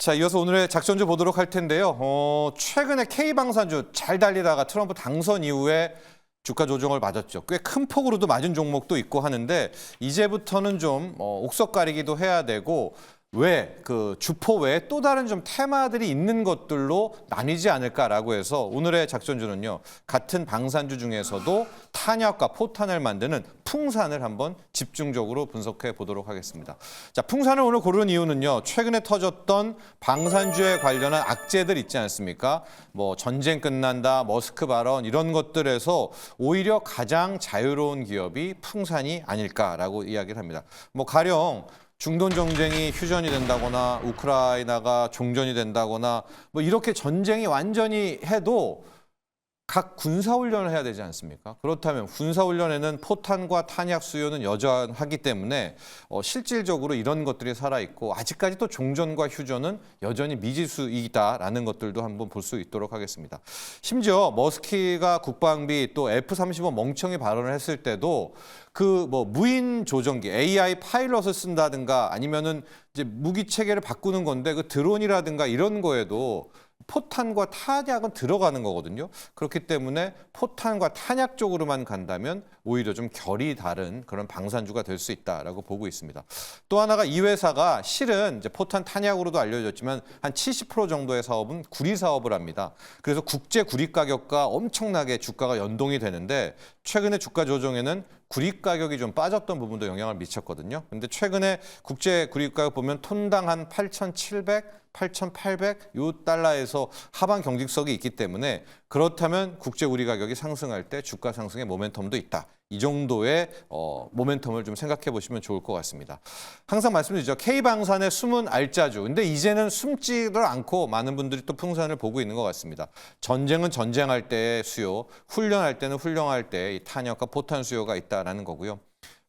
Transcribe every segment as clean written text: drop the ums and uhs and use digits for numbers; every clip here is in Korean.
자, 이어서 오늘의 작전주 보도록 할 텐데요. 최근에 K방산주 잘 달리다가 트럼프 당선 이후에 주가 조정을 맞았죠. 꽤 큰 폭으로도 맞은 종목도 있고 하는데 이제부터는 좀 옥석 가리기도 해야 되고 왜 그 주포 외에 또 다른 좀 테마들이 있는 것들로 나뉘지 않을까라고 해서 오늘의 작전주는요. 같은 방산주 중에서도 탄약과 포탄을 만드는 풍산을 한번 집중적으로 분석해 보도록 하겠습니다. 자, 풍산을 오늘 고른 이유는요. 최근에 터졌던 방산주에 관련한 악재들 있지 않습니까? 뭐 전쟁 끝난다, 머스크 발언 이런 것들에서 오히려 가장 자유로운 기업이 풍산이 아닐까라고 이야기를 합니다. 뭐 가령 중동 전쟁이 휴전이 된다거나 우크라이나가 종전이 된다거나 뭐 이렇게 전쟁이 완전히 해도 각 군사훈련을 해야 되지 않습니까? 그렇다면 군사훈련에는 포탄과 탄약 수요는 여전하기 때문에 실질적으로 이런 것들이 살아있고 아직까지 또 종전과 휴전은 여전히 미지수이다라는 것들도 한번 볼 수 있도록 하겠습니다. 심지어 머스키가 국방비 또 F-35 멍청이 발언을 했을 때도 그 뭐 무인 조정기 AI 파일럿을 쓴다든가 아니면은 이제 무기 체계를 바꾸는 건데 그 드론이라든가 이런 거에도 포탄과 탄약은 들어가는 거거든요. 그렇기 때문에 포탄과 탄약 쪽으로만 간다면 오히려 좀 결이 다른 그런 방산주가 될 수 있다라고 보고 있습니다. 또 하나가 이 회사가 실은 이제 포탄 탄약으로도 알려졌지만 한 70% 정도의 사업은 구리 사업을 합니다. 그래서 국제 구리 가격과 엄청나게 주가가 연동이 되는데 최근에 주가 조정에는 구리 가격이 좀 빠졌던 부분도 영향을 미쳤거든요. 근데 최근에 국제 구리 가격 보면 톤당 한 8,700, 8,800 요 달러에서 하방 경직석이 있기 때문에 그렇다면 국제 구리 가격이 상승할 때 주가 상승의 모멘텀도 있다. 이 정도의 모멘텀을 좀 생각해 보시면 좋을 것 같습니다. 항상 말씀드리죠. K방산의 숨은 알짜주. 근데 이제는 숨지를 않고 많은 분들이 또 풍산을 보고 있는 것 같습니다. 전쟁은 전쟁할 때의 수요, 훈련할 때는 훈련할 때 이 탄약과 포탄 수요가 있다라는 거고요.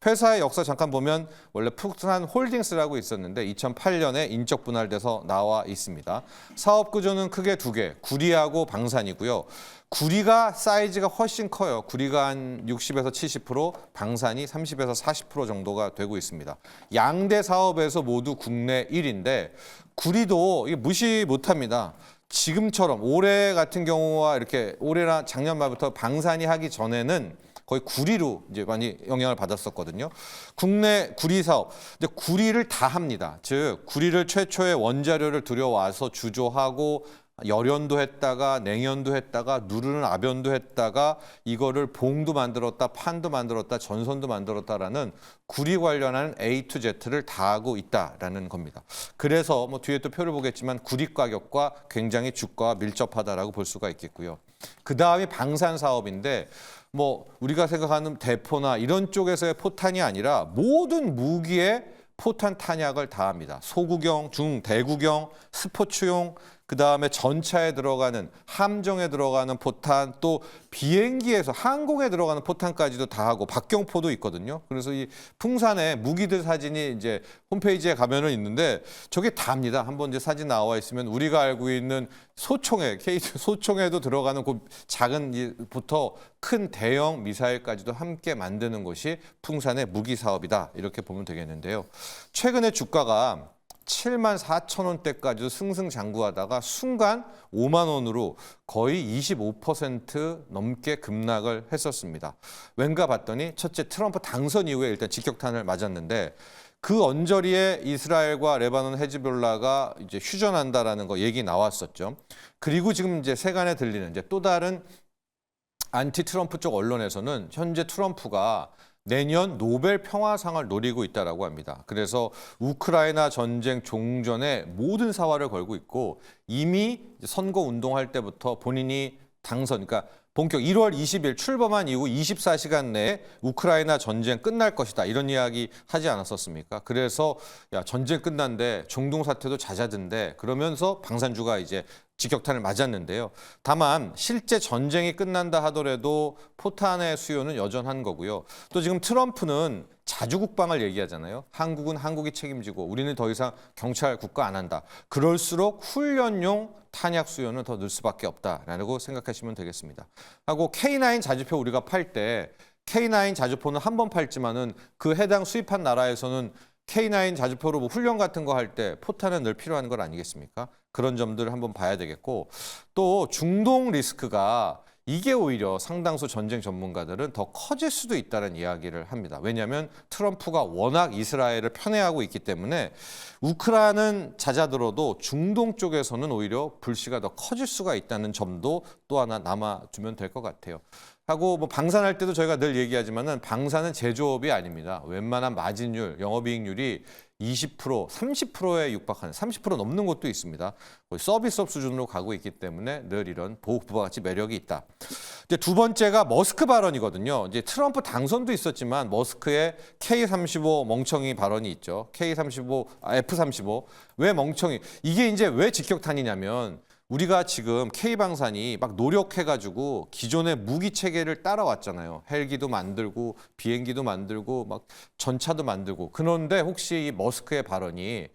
회사의 역사 잠깐 보면 원래 풍산 홀딩스라고 있었는데 2008년에 인적 분할돼서 나와 있습니다. 사업 구조는 크게 두 개, 구리하고 방산이고요. 구리가 사이즈가 훨씬 커요. 구리가 한 60에서 70%, 방산이 30에서 40% 정도가 되고 있습니다. 양대 사업에서 모두 국내 1위인데 구리도 이게 무시 못합니다. 지금처럼 올해 같은 경우와 이렇게 올해나 작년 말부터 방산이 하기 전에는 거의 구리로 이제 많이 영향을 받았었거든요. 국내 구리 사업. 근데 구리를 다 합니다. 즉, 구리를 최초의 원자료를 들여와서 주조하고 열연도 했다가 냉연도 했다가 누르는 압연도 했다가 이거를 봉도 만들었다, 판도 만들었다, 전선도 만들었다라는 구리 관련한 A to Z를 다 하고 있다라는 겁니다. 그래서 뭐 뒤에 또 표를 보겠지만 구리 가격과 굉장히 주가와 밀접하다라고 볼 수가 있겠고요. 그 다음이 방산 사업인데 뭐 우리가 생각하는 대포나 이런 쪽에서의 포탄이 아니라 모든 무기에 포탄 탄약을 다 합니다. 소구경, 중대구경, 스포츠용, 그다음에 전차에 들어가는 함정에 들어가는 포탄, 또 비행기에서 항공에 들어가는 포탄까지도 다 하고 박경포도 있거든요. 그래서 이 풍산의 무기들 사진이 이제 홈페이지에 가면은 있는데 저게 다입니다. 한번 이제 사진 나와 있으면 우리가 알고 있는 소총에 K2 소총에도 들어가는 그 작은 부터 큰 대형 미사일까지도 함께 만드는 것이 풍산의 무기 사업이다. 이렇게 보면 되겠는데요. 최근에 주가가 74,000원대까지도 승승장구하다가 순간 5만 원으로 거의 25% 넘게 급락을 했었습니다. 왠가 봤더니 첫째 트럼프 당선 이후에 일단 직격탄을 맞았는데 그 언저리에 이스라엘과 레바논 헤즈볼라가 이제 휴전한다라는 거 얘기 나왔었죠. 그리고 지금 이제 세간에 들리는 이제 또 다른 안티 트럼프 쪽 언론에서는 현재 트럼프가 내년 노벨 평화상을 노리고 있다라고 합니다. 그래서 우크라이나 전쟁 종전에 모든 사활을 걸고 있고 이미 선거 운동할 때부터 본인이 당선, 그러니까 본격 1월 20일 출범한 이후 24시간 내에 우크라이나 전쟁 끝날 것이다. 이런 이야기 하지 않았었습니까? 그래서 야, 전쟁 끝난데 중동 사태도 잦아든데 그러면서 방산주가 이제 직격탄을 맞았는데요. 다만 실제 전쟁이 끝난다 하더라도 포탄의 수요는 여전한 거고요. 또 지금 트럼프는 자주국방을 얘기하잖아요. 한국은 한국이 책임지고 우리는 더 이상 경찰 국가 안 한다. 그럴수록 훈련용 탄약 수요는 더 늘 수밖에 없다라고 생각하시면 되겠습니다. 하고 K9 자주포 우리가 팔 때 K9 자주포는 한 번 팔지만은 그 해당 수입한 나라에서는 K9 자주포로 뭐 훈련 같은 거 할 때 포탄은 늘 필요한 건 아니겠습니까? 그런 점들을 한번 봐야 되겠고 또 중동 리스크가 이게 오히려 상당수 전쟁 전문가들은 더 커질 수도 있다는 이야기를 합니다. 왜냐하면 트럼프가 워낙 이스라엘을 편애하고 있기 때문에 우크라이나는 잦아들어도 중동 쪽에서는 오히려 불씨가 더 커질 수가 있다는 점도 또 하나 남아두면 될 것 같아요. 하고 뭐 방산할 때도 저희가 늘 얘기하지만은 방산은 제조업이 아닙니다. 웬만한 마진율, 영업이익률이 20%, 30%에 육박하는 30% 넘는 곳도 있습니다. 거의 서비스업 수준으로 가고 있기 때문에 늘 이런 보호부와 같이 매력이 있다. 이제 두 번째가 머스크 발언이거든요. 이제 트럼프 당선도 있었지만 머스크의 K35 멍청이 발언이 있죠. F35 왜 멍청이? 이게 이제 왜 직격탄이냐면 우리가 지금 K방산이 막 노력해가지고 기존의 무기 체계를 따라왔잖아요. 헬기도 만들고 비행기도 만들고 막 전차도 만들고. 그런데 혹시 이 머스크의 발언이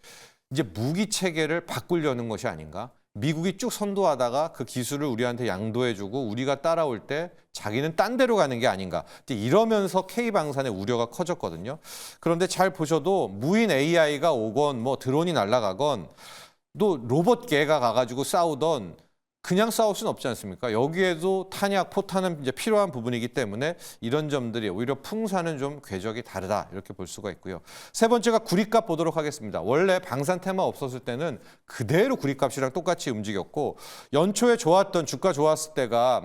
이제 무기 체계를 바꾸려는 것이 아닌가? 미국이 쭉 선도하다가 그 기술을 우리한테 양도해주고 우리가 따라올 때 자기는 딴 데로 가는 게 아닌가. 이러면서 K방산의 우려가 커졌거든요. 그런데 잘 보셔도 무인 AI가 오건 뭐 드론이 날아가건 또 로봇 개가 가가지고 싸우던 그냥 싸울 수는 없지 않습니까? 여기에도 탄약, 포탄은 이제 필요한 부분이기 때문에 이런 점들이 오히려 풍사는 좀 궤적이 다르다 이렇게 볼 수가 있고요. 세 번째가 구리값 보도록 하겠습니다. 원래 방산 테마 없었을 때는 그대로 구리값이랑 똑같이 움직였고 연초에 좋았던 주가 좋았을 때가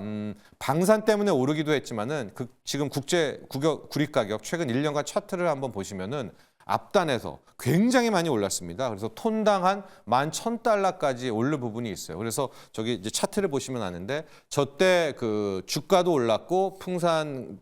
방산 때문에 오르기도 했지만은 지금 국제 구리 가격 최근 1년간 차트를 한번 보시면은 앞단에서 굉장히 많이 올랐습니다. 그래서 톤당 한 11,000달러까지 오른 부분이 있어요. 그래서 저기 이제 차트를 보시면 아는데 저때 그 주가도 올랐고 풍산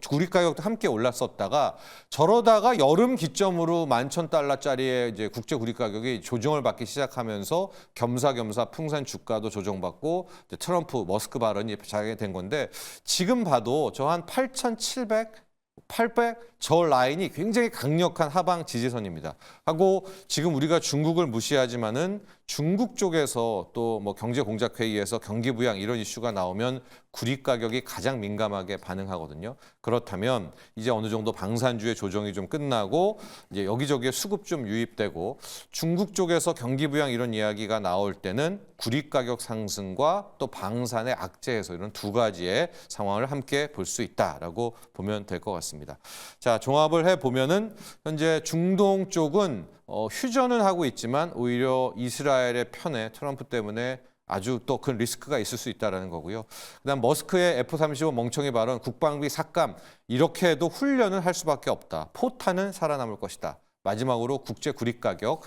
구리 가격도 함께 올랐었다가 저러다가 여름 기점으로 11,000달러짜리의 이제 국제 구리 가격이 조정을 받기 시작하면서 겸사겸사 풍산 주가도 조정받고 이제 트럼프 머스크 발언이 자게 된 건데 지금 봐도 저 한 8,700 800, 저 라인이 굉장히 강력한 하방 지지선입니다. 하고 지금 우리가 중국을 무시하지만은 중국 쪽에서 또 뭐 경제공작회의에서 경기 부양 이런 이슈가 나오면 구리 가격이 가장 민감하게 반응하거든요. 그렇다면 이제 어느 정도 방산주의 조정이 좀 끝나고 이제 여기저기에 수급 좀 유입되고 중국 쪽에서 경기 부양 이런 이야기가 나올 때는 구리 가격 상승과 또 방산의 악재 해소 이런 두 가지의 상황을 함께 볼 수 있다라고 보면 될 것 같습니다. 자, 종합을 해 보면은 현재 중동 쪽은 휴전은 하고 있지만 오히려 이스라엘의 편에 트럼프 때문에 아주 또 큰 리스크가 있을 수 있다는 거고요. 그다음 머스크의 F35 멍청이 발언, 국방비 삭감 이렇게 해도 훈련을 할 수밖에 없다. 포탄은 살아남을 것이다. 마지막으로 국제 구리 가격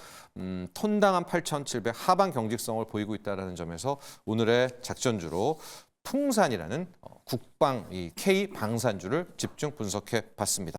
톤당 한 8,700 하방 경직성을 보이고 있다는 점에서 오늘의 작전주로 풍산이라는 국방 이 K 방산주를 집중 분석해 봤습니다.